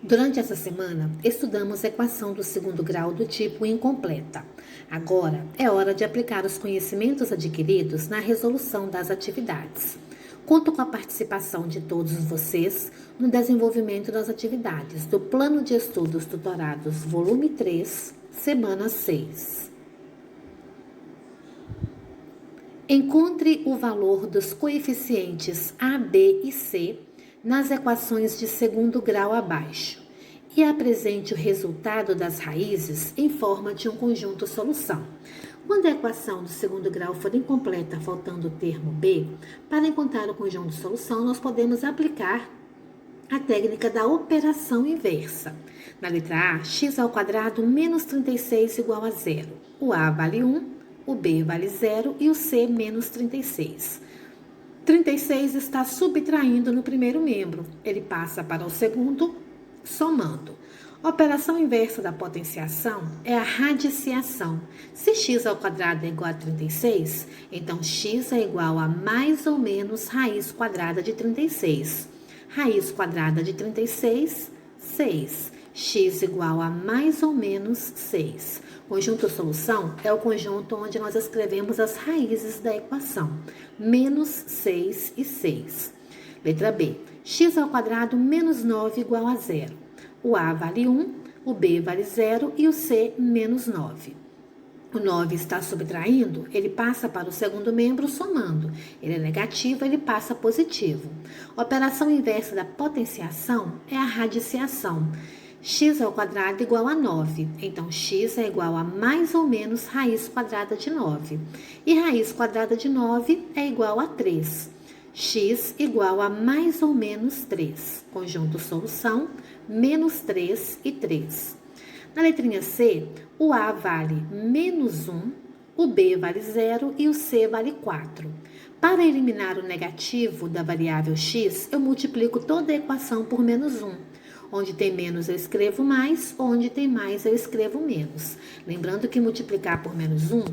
Durante essa semana, estudamos a equação do segundo grau do tipo incompleta. Agora é hora de aplicar os conhecimentos adquiridos na resolução das atividades. Conto com a participação de todos vocês no desenvolvimento das atividades do Plano de Estudos Tutorados, volume 3, semana 6. Encontre o valor dos coeficientes A, B e C nas equações de segundo grau abaixo e apresente o resultado das raízes em forma de um conjunto solução. Quando a equação do segundo grau for incompleta, faltando o termo B, para encontrar o conjunto solução, nós podemos aplicar a técnica da operação inversa. Na letra A, x ao quadrado menos 36 igual a zero. O A vale 1, o B vale 0 e o C menos 36. 36 está subtraindo no primeiro membro. Ele passa para o segundo, somando. A operação inversa da potenciação é a radiciação. Se x ao quadrado é igual a 36, então x é igual a mais ou menos raiz quadrada de 36. Raiz quadrada de 36, 6. X igual a mais ou menos 6. Conjunto solução é o conjunto onde nós escrevemos as raízes da equação. Menos 6 e 6. Letra B. X ao quadrado menos 9 igual a 0. O A vale 1, o B vale 0 e o C menos 9. O 9 está subtraindo, ele passa para o segundo membro somando. Ele é negativo, ele passa positivo. A operação inversa da potenciação é a radiciação. X ao quadrado igual a 9. Então, x é igual a mais ou menos raiz quadrada de 9. E raiz quadrada de 9 é igual a 3. X igual a mais ou menos 3. Conjunto solução, menos 3 e 3. Na letrinha C, o A vale menos 1, o B vale 0 e o C vale 4. Para eliminar o negativo da variável x, eu multiplico toda a equação por menos 1. Onde tem menos eu escrevo mais, onde tem mais eu escrevo menos. Lembrando que multiplicar por menos 1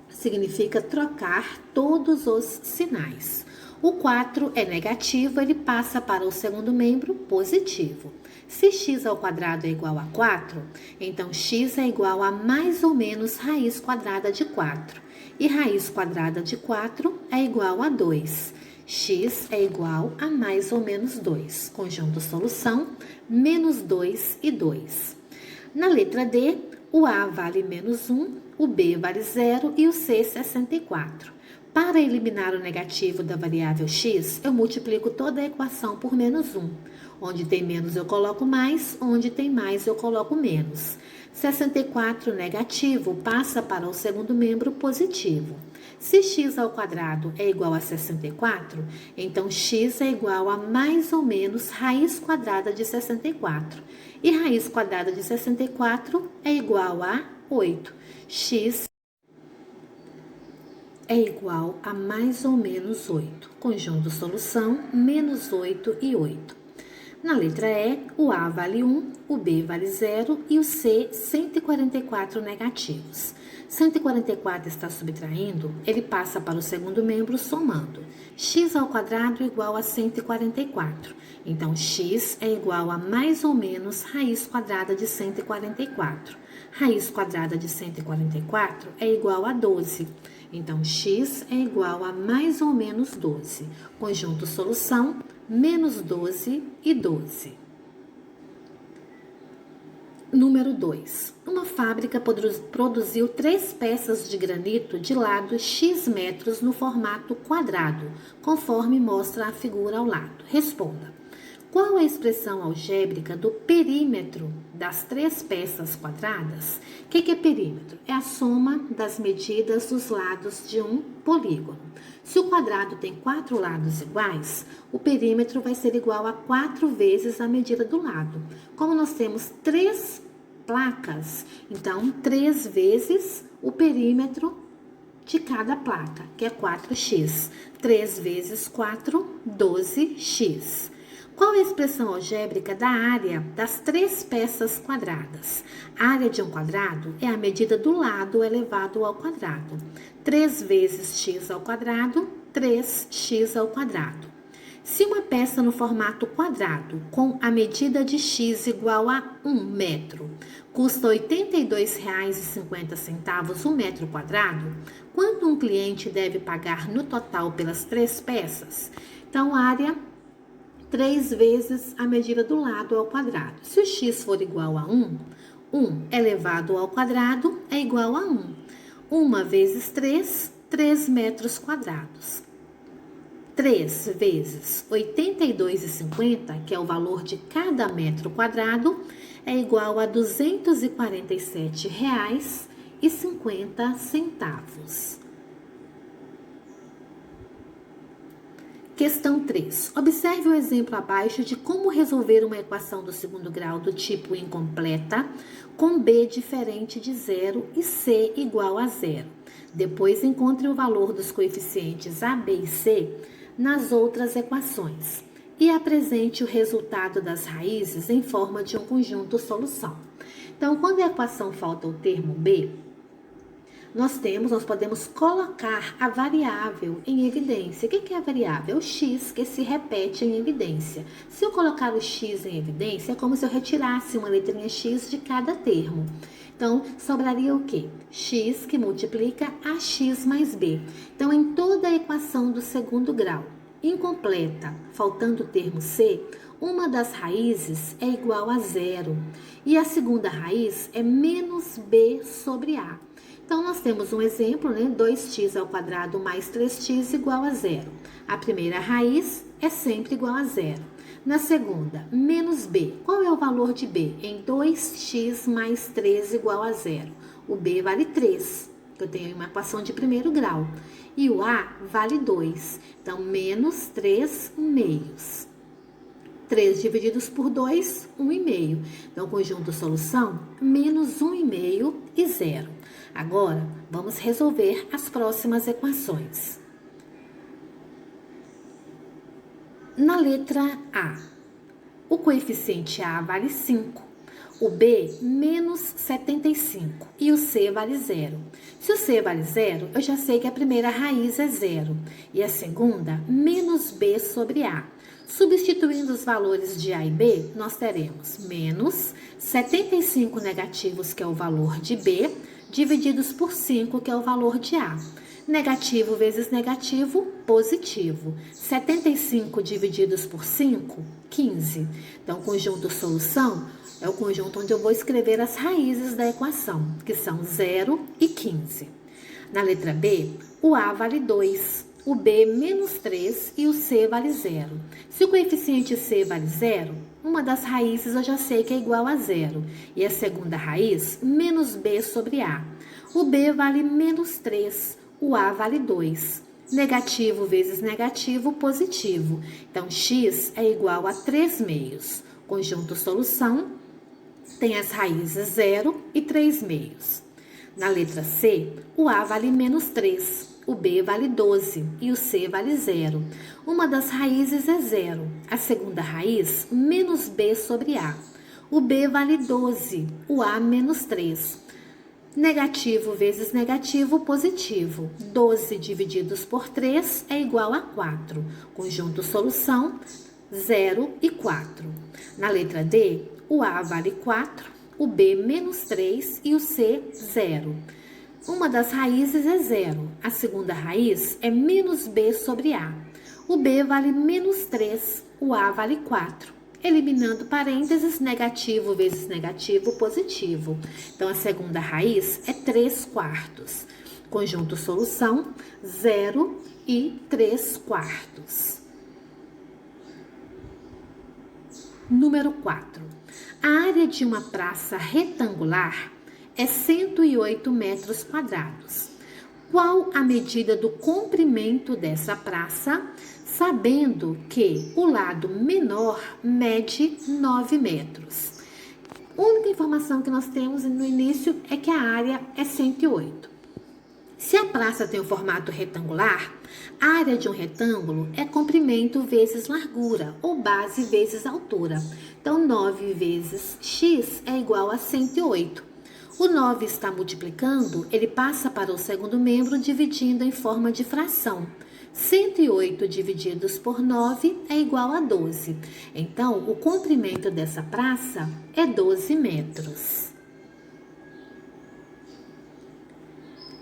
significa trocar todos os sinais. O 4 é negativo, ele passa para o segundo membro positivo. Se x ao quadrado é igual a 4, então x é igual a mais ou menos raiz quadrada de 4. E raiz quadrada de 4 é igual a 2. X é igual a mais ou menos 2. Conjunto solução, menos 2 e 2. Na letra D, o A vale menos 1, o B vale 0 e o C 64. Para eliminar o negativo da variável x, eu multiplico toda a equação por menos 1. Onde tem menos eu coloco mais, onde tem mais eu coloco menos. 64 negativo passa para o segundo membro positivo. Se x ao quadrado é igual a 64, então x é igual a mais ou menos raiz quadrada de 64. E raiz quadrada de 64 é igual a 8. X é igual a mais ou menos 8. Conjunto solução, menos 8 e 8. Na letra E, o A vale 1, o B vale 0 e o C 144 negativos. 144 está subtraindo, ele passa para o segundo membro somando. X ao quadrado igual a 144. Então, x é igual a mais ou menos raiz quadrada de 144. Raiz quadrada de 144 é igual a 12. Então, x é igual a mais ou menos 12. Conjunto solução, menos 12 e 12. Número 2. Uma fábrica produziu 3 peças de granito de lado x metros no formato quadrado, conforme mostra a figura ao lado. Responda. Qual a expressão algébrica do perímetro das 3 peças quadradas? O que é perímetro? É a soma das medidas dos lados de um polígono. Se o quadrado tem 4 lados iguais, o perímetro vai ser igual a 4 vezes a medida do lado. Como nós temos 3 placas, então 3 vezes o perímetro de cada placa, que é 4x. 3 vezes 4, 12x. Qual é a expressão algébrica da área das 3 peças quadradas? A área de um quadrado é a medida do lado elevado ao quadrado. 3 vezes x ao quadrado, 3x ao quadrado. Se uma peça no formato quadrado, com a medida de x igual a 1 metro, custa R$ 82,50 o metro quadrado, quanto um cliente deve pagar no total pelas 3 peças? Então, área 3 vezes a medida do lado ao quadrado. Se o x for igual a 1, 1 elevado ao quadrado é igual a 1. 1 vezes 3, 3 metros quadrados. 3 vezes R$ 82,50, que é o valor de cada metro quadrado, é igual a R$ 247,50. Questão 3. Observe o exemplo abaixo de como resolver uma equação do segundo grau do tipo incompleta, com B diferente de 0 e C igual a 0. Depois encontre o valor dos coeficientes A, B e C nas outras equações e apresente o resultado das raízes em forma de um conjunto solução. Então, quando a equação falta o termo B, nós podemos colocar a variável em evidência. O que é a variável? É o x que se repete em evidência. Se eu colocar o x em evidência, é como se eu retirasse uma letrinha x de cada termo. Então, sobraria o quê? X que multiplica a x mais b. Então, em toda a equação do segundo grau incompleta, faltando o termo c, uma das raízes é igual a 0 e a segunda raiz é menos b sobre a. Então, nós temos um exemplo, 2x ao quadrado mais 3x igual a 0. A primeira raiz é sempre igual a 0. Na segunda, menos b. Qual é o valor de b? Em 2x mais 3 igual a 0. O b vale 3, que eu tenho uma equação de primeiro grau. E o a vale 2. Então, menos 3 meios. 3 divididos por 2, 1,5. Então, conjunto solução, menos 1,5 e 0. Agora, vamos resolver as próximas equações. Na letra A, o coeficiente A vale 5, o B menos 75 e o C vale 0. Se o C vale 0, eu já sei que a primeira raiz é 0 e a segunda menos B sobre A. Substituindo os valores de A e B, nós teremos menos 75 negativos, que é o valor de B, divididos por 5, que é o valor de A. Negativo vezes negativo, positivo. 75 divididos por 5, 15. Então, conjunto solução é o conjunto onde eu vou escrever as raízes da equação, que são 0 e 15. Na letra B, o A vale 2, o B menos 3 e o C vale 0. Se o coeficiente C vale 0, uma das raízes eu já sei que é igual a 0. E a segunda raiz, menos B sobre A. O B vale menos 3, o A vale 2. Negativo vezes negativo, positivo. Então, x é igual a 3 meios. Conjunto solução tem as raízes 0 e 3 meios. Na letra C, o A vale menos 3. O B vale 12 e o C vale 0. Uma das raízes é 0. A segunda raiz, menos B sobre A. O B vale 12, o A menos 3. Negativo vezes negativo, positivo. 12 divididos por 3 é igual a 4. Conjunto solução, 0 e 4. Na letra D, o A vale 4, o B menos 3 e o C 0. Uma das raízes é 0. A segunda raiz é menos B sobre A. O B vale menos 3, o A vale 4. Eliminando parênteses, negativo vezes negativo, positivo. Então, a segunda raiz é 3 quartos. Conjunto solução, 0 e 3 quartos. Número 4. A área de uma praça retangular é 108 metros quadrados. Qual a medida do comprimento dessa praça, sabendo que o lado menor mede 9 metros? A única informação que nós temos no início é que a área é 108. Se a praça tem o formato retangular, a área de um retângulo é comprimento vezes largura, ou base vezes altura. Então, 9 vezes x é igual a 108. O 9 está multiplicando, ele passa para o segundo membro dividindo em forma de fração. 108 divididos por 9 é igual a 12. Então, o comprimento dessa praça é 12 metros.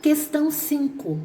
Questão 5.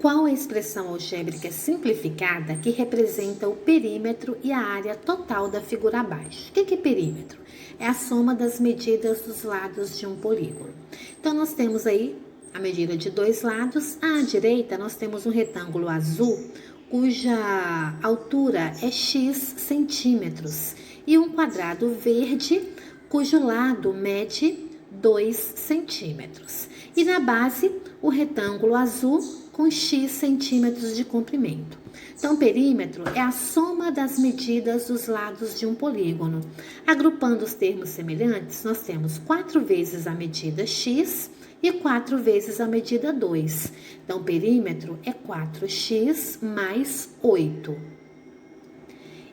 Qual a expressão algébrica simplificada que representa o perímetro e a área total da figura abaixo? O que é perímetro? É a soma das medidas dos lados de um polígono. Então, nós temos aí a medida de dois lados. À direita, nós temos um retângulo azul, cuja altura é x centímetros, e um quadrado verde, cujo lado mede 2 centímetros. E na base, o retângulo azul com x centímetros de comprimento. Então, perímetro é a soma das medidas dos lados de um polígono. Agrupando os termos semelhantes, nós temos 4 vezes a medida x e 4 vezes a medida 2. Então, perímetro é 4x mais 8.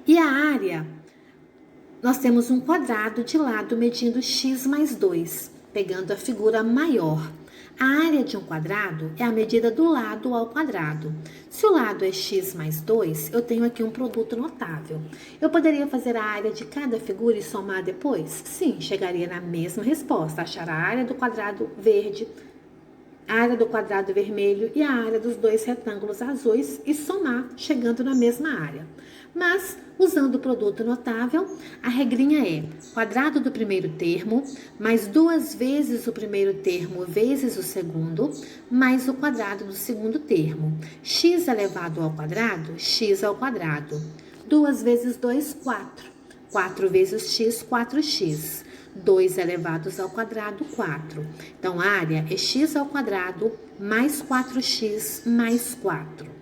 E a área, nós temos um quadrado de lado medindo x mais 2, pegando a figura maior. A área de um quadrado é a medida do lado ao quadrado. Se o lado é x mais 2, eu tenho aqui um produto notável. Eu poderia fazer a área de cada figura e somar depois? Sim, chegaria na mesma resposta. Achar a área do quadrado verde, a área do quadrado vermelho e a área dos dois retângulos azuis e somar, chegando na mesma área. Mas, usando o produto notável, a regrinha é quadrado do primeiro termo, mais 2 vezes o primeiro termo vezes o segundo, mais o quadrado do segundo termo. X elevado ao quadrado, x ao quadrado. 2 vezes 2, 4. 4 vezes x, 4x. 2 elevados ao quadrado, 4. Então, a área é x ao quadrado mais 4x mais 4.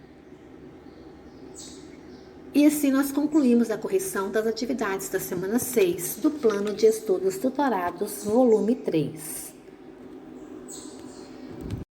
E assim nós concluímos a correção das atividades da semana 6 do Plano de Estudos Tutorados, volume 3.